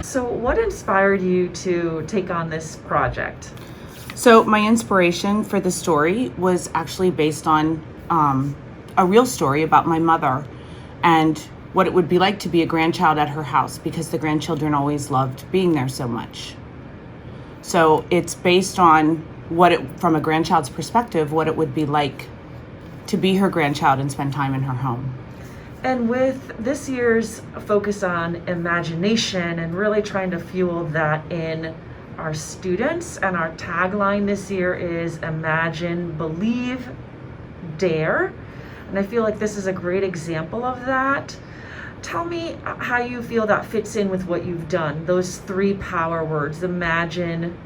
So what inspired you to take on this project? So my inspiration for the story was actually based on a real story about my mother and what it would be like to be a grandchild at her house, because the grandchildren always loved being there so much. So it's based on from a grandchild's perspective, what it would be like to be her grandchild and spend time in her home. And with this year's focus on imagination and really trying to fuel that in our students, and our tagline this year is Imagine, Believe, Dare. And I feel like this is a great example of that. Tell me how you feel that fits in with what you've done. Those three power words: imagine,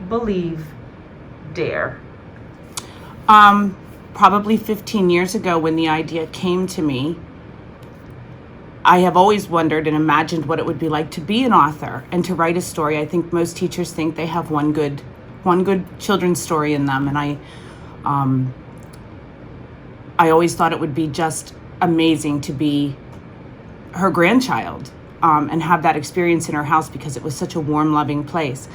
believe, dare. Probably 15 years ago, when the idea came to me, I have always wondered and imagined what it would be like to be an author and to write a story. I think most teachers think they have one good children's story in them, and I always thought it would be just amazing to be her grandchild and have that experience in her house, because it was such a warm, loving place.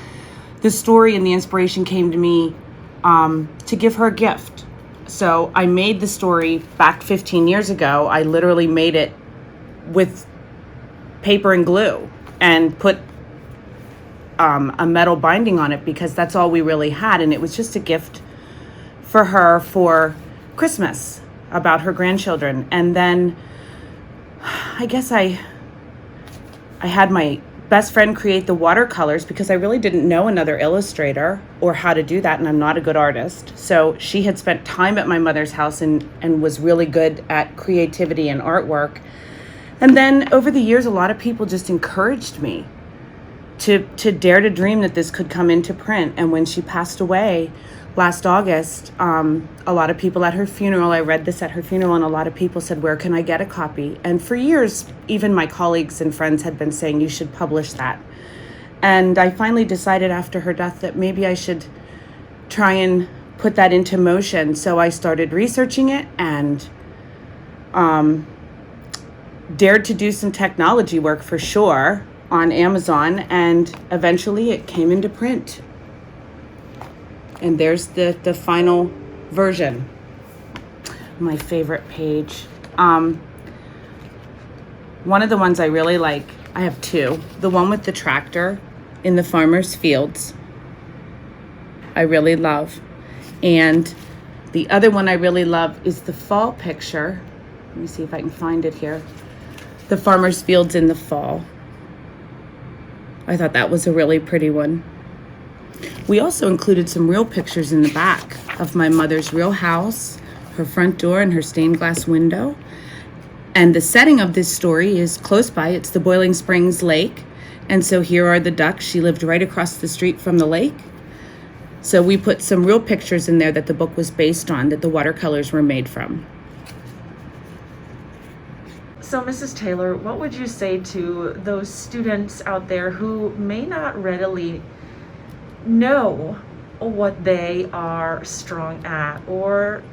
The story and the inspiration came to me to give her a gift. So I made the story back 15 years ago. I literally made it with paper and glue and put a metal binding on it, because that's all we really had. And it was just a gift for her for Christmas, about her grandchildren. And then I guess I had my best friend create the watercolors, because I really didn't know another illustrator or how to do that, and I'm not a good artist. So she had spent time at my mother's house and was really good at creativity and artwork. And then over the years, a lot of people just encouraged me to dare to dream that this could come into print. And when she passed away last August, a lot of people at her funeral, I read this at her funeral, and a lot of people said, where can I get a copy? And for years, even my colleagues and friends had been saying, you should publish that. And I finally decided after her death that maybe I should try and put that into motion. So I started researching it and dared to do some technology work for sure on Amazon, and eventually it came into print. And there's the final version. My favorite page. One of the ones I really like, I have two. The one with the tractor in the farmer's fields, I really love. And the other one I really love is the fall picture. Let me see if I can find it here. The farmer's fields in the fall. I thought that was a really pretty one. We also included some real pictures in the back of my mother's real house, her front door, and her stained glass window. And the setting of this story is close by. It's the Boiling Springs Lake. And so here are the ducks. She lived right across the street from the lake. So we put some real pictures in there that the book was based on, that the watercolors were made from. So Mrs. Taylor, what would you say to those students out there who may not readily know what they are strong at, or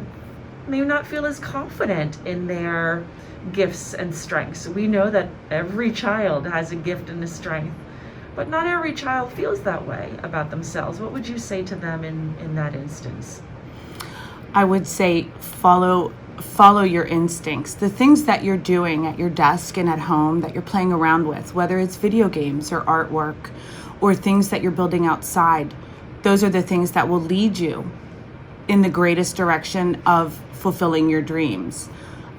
may not feel as confident in their gifts and strengths? We know that every child has a gift and a strength, but not every child feels that way about themselves. What would you say to them in that instance? I would say follow your instincts. The things that you're doing at your desk and at home that you're playing around with, whether it's video games or artwork or things that you're building outside, those are the things that will lead you in the greatest direction of fulfilling your dreams.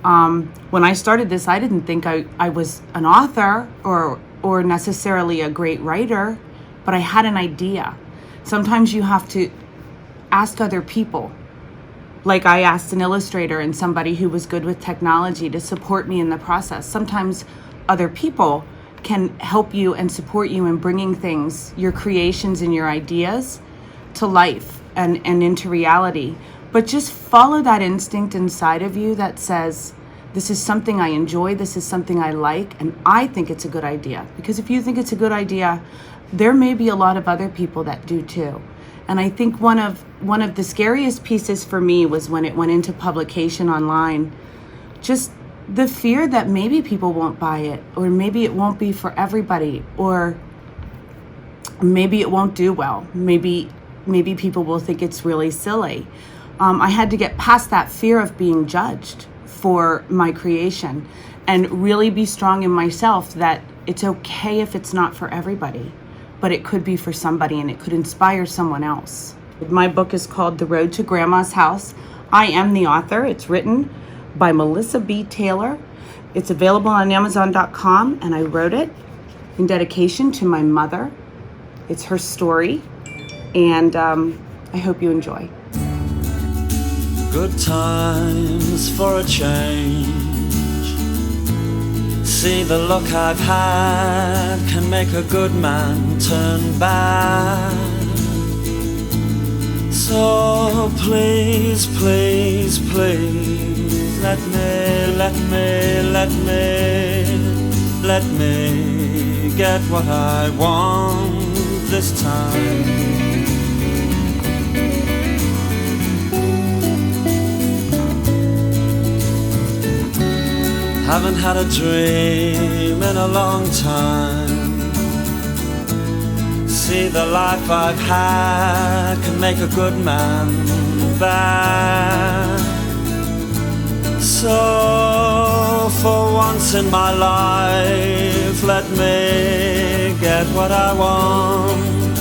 When I started this, I didn't think I was an author or necessarily a great writer, but I had an idea. Sometimes you have to ask other people. Like I asked an illustrator and somebody who was good with technology to support me in the process. Sometimes other people can help you and support you in bringing things, your creations and your ideas, to life and into reality. But just follow that instinct inside of you that says, this is something I enjoy, this is something I like, and I think it's a good idea. Because if you think it's a good idea, there may be a lot of other people that do too. And I think one of the scariest pieces for me was when it went into publication online. Just the fear that maybe people won't buy it, or maybe it won't be for everybody, or maybe it won't do well. Maybe people will think it's really silly. I had to get past that fear of being judged for my creation and really be strong in myself that it's okay if it's not for everybody, but it could be for somebody and it could inspire someone else. My book is called The Road to Grandma's House. I am the author. It's written by Melissa B. Taylor. It's available on Amazon.com, and I wrote it in dedication to my mother. It's her story, and I hope you enjoy. Good times for a change. See, the luck I've had can make a good man turn bad. So please, please, please, let me get what I want this time. Haven't had a dream in a long time. See, the life I've had can make a good man bad. So for once in my life, let me get what I want.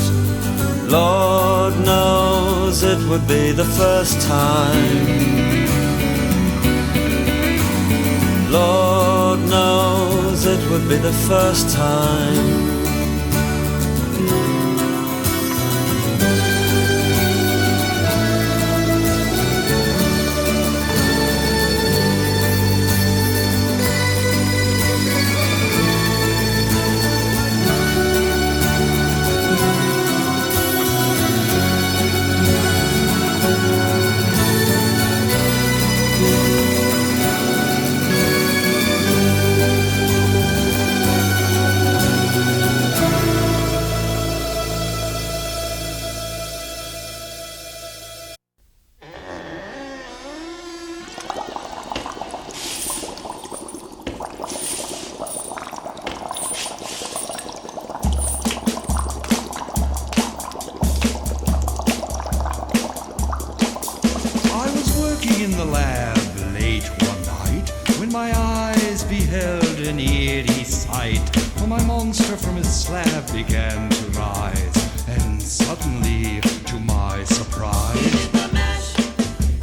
Lord knows it would be the first time. Lord knows it would be the first time. Began to rise, and suddenly, to my surprise,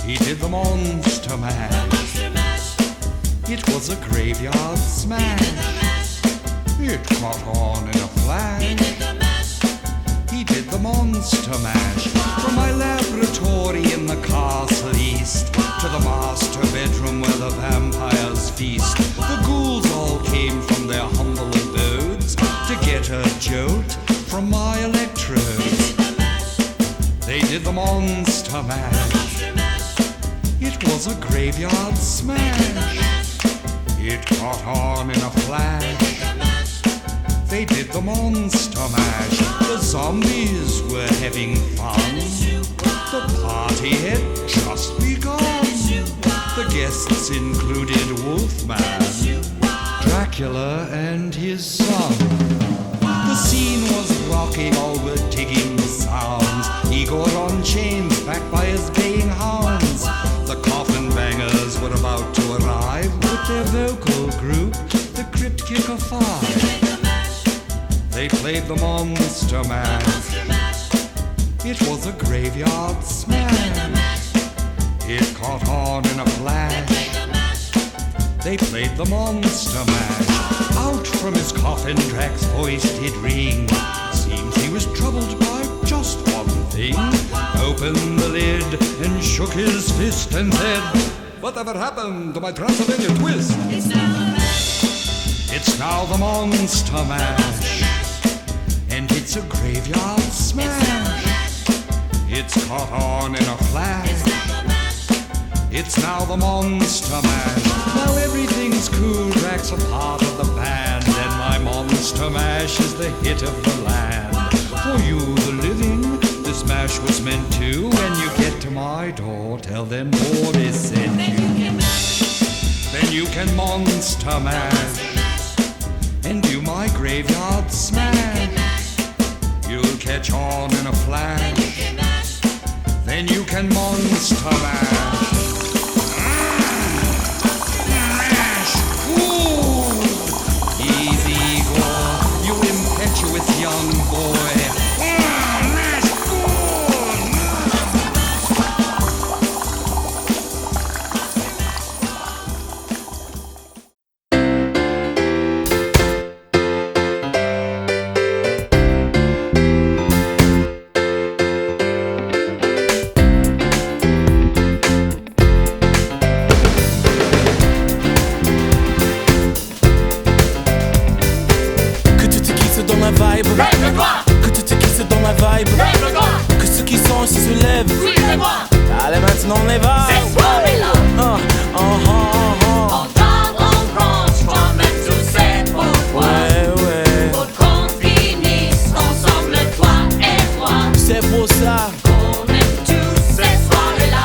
he did the monster mash. It was a graveyard smash. It caught on in a flash. He did the monster mash. From my laboratory in the castle east to the master bedroom where the vampires feast, the ghouls all came from their humble abodes to get a jolt from my electrodes. They did the monster mash. It was a graveyard smash. It caught on in a flash. They did the monster mash. The zombies were having fun. The party had just begun. The guests included Wolfman, Dracula, and his son. The scene was rocking, all were digging the sounds. Igor on chains, backed by his baying hounds. The coffin bangers were about to arrive with their vocal group, the Crypt Kicker Five. They played the monster mash. It was a graveyard smash. It caught on in a flash. They played the monster mash. Out from his coffin, Drac's voice did ring. Seems he was troubled by just one thing. Opened the lid and shook his fist and said, "Whatever happened to my Transylvania twist?" It's now the mash. It's now the monster mash. And it's a graveyard smash. It's caught on in a flash. It's now the monster mash. Now everything's cool, Drac's a part of the band, and my monster mash is the hit of the land. For you, the living, this mash was meant to. When you get to my door, tell them Boris sent you. Then you can monster mash and do my graveyard smash. You'll catch on in a flash, then you can monster mash. Mash good. Easy go, you impetuous young boy. Mash good. Que tu te quittes dans la vibe. Que ceux qui sont ici se lèvent. Allez maintenant on les va. Ces soirées-là, on tarde, on branche, toi-même tu sais pourquoi. Ouais. Pour qu'on finisse ensemble, toi et moi. C'est pour ça On aime tous ces soirées-là.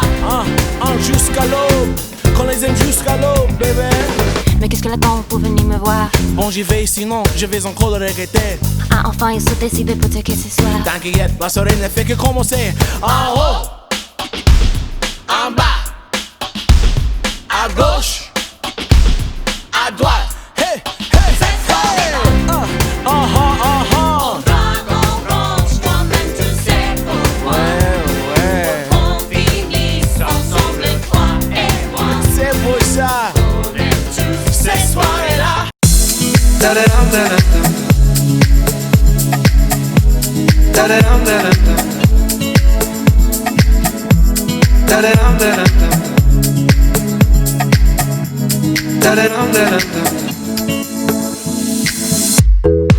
Jusqu'à l'aube. Qu'on les aime jusqu'à l'aube, bébé. Mais qu'est-ce que l'attend pour venir me voir? Bon j'y vais, sinon je vais encore le regretter. Ah, enfin, il se décide peut-être que ce soir. T'inquiète, la soirée ne fait que commencer. En haut, en bas, à gauche, à droite. Hey, hey, hey. On drague, on branche, toi-même tu sais pourquoi. Ouais. Pour qu'on finisse ensemble, toi et moi. C'est pour ça. On aime tous ces soirées-là.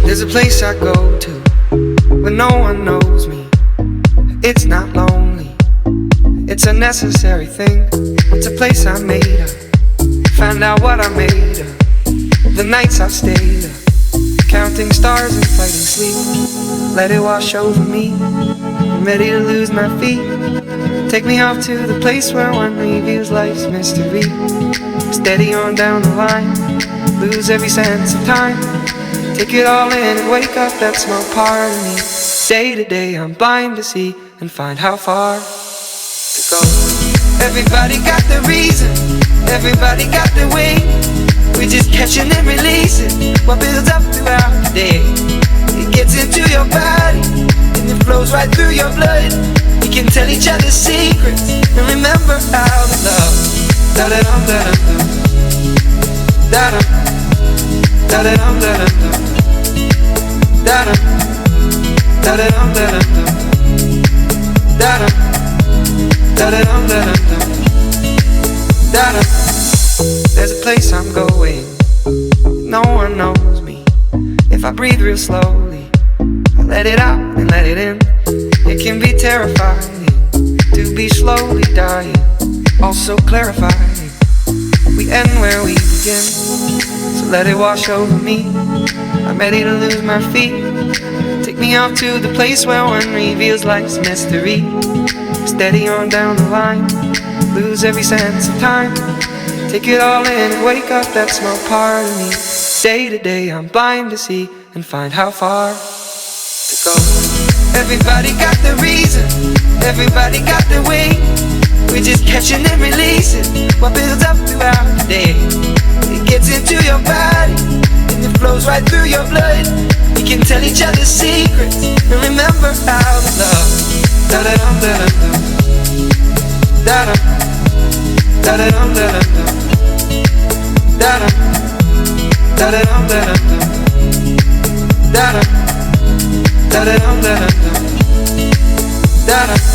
There's a place I go to where no one knows me. It's not lonely, it's a necessary thing. It's a place I made up, find out what I made of. The nights I've stayed up, counting stars and fighting sleep. Let it wash over me, I'm ready to lose my feet. Take me off to the place where one reveals life's mystery. Steady on down the line, lose every sense of time. Take it all in and wake up that small part of me. Day to day I'm blind to see and find how far to go. Everybody got their reason, everybody got their way. We're just catching and releasing what builds up throughout the day. It gets into your body and it flows right through your blood. We can tell each other secrets and remember how to love. Da-da-dum, da-dum, da-dum, da-da-dum, da-dum, da-dum, da-da-dum, da-dum, da-dum, da-da-dum, da-dum, da-dum. There's a place I'm going, no one knows me. If I breathe real slowly, I let it out and let it in. It can be terrifying to be slowly dying, also clarifying. We end where we begin, so let it wash over me. I'm ready to lose my feet. Take me off to the place where one reveals life's mystery. Steady on down the line, lose every sense of time. Take it all in and wake up that small part of me. Day to day I'm blind to see and find how far to go. Everybody got their reason, everybody got their way. We're just catching and releasing what builds up throughout the day. It gets into your body and it flows right through your blood. We can tell each other secrets and remember how to love. Da-da-dum, da-dum, da-dum, da-da-dum, da-dum, da-dum, da-da-dum, da-dum, da-dum, da-da-dum, da-dum, da-dum.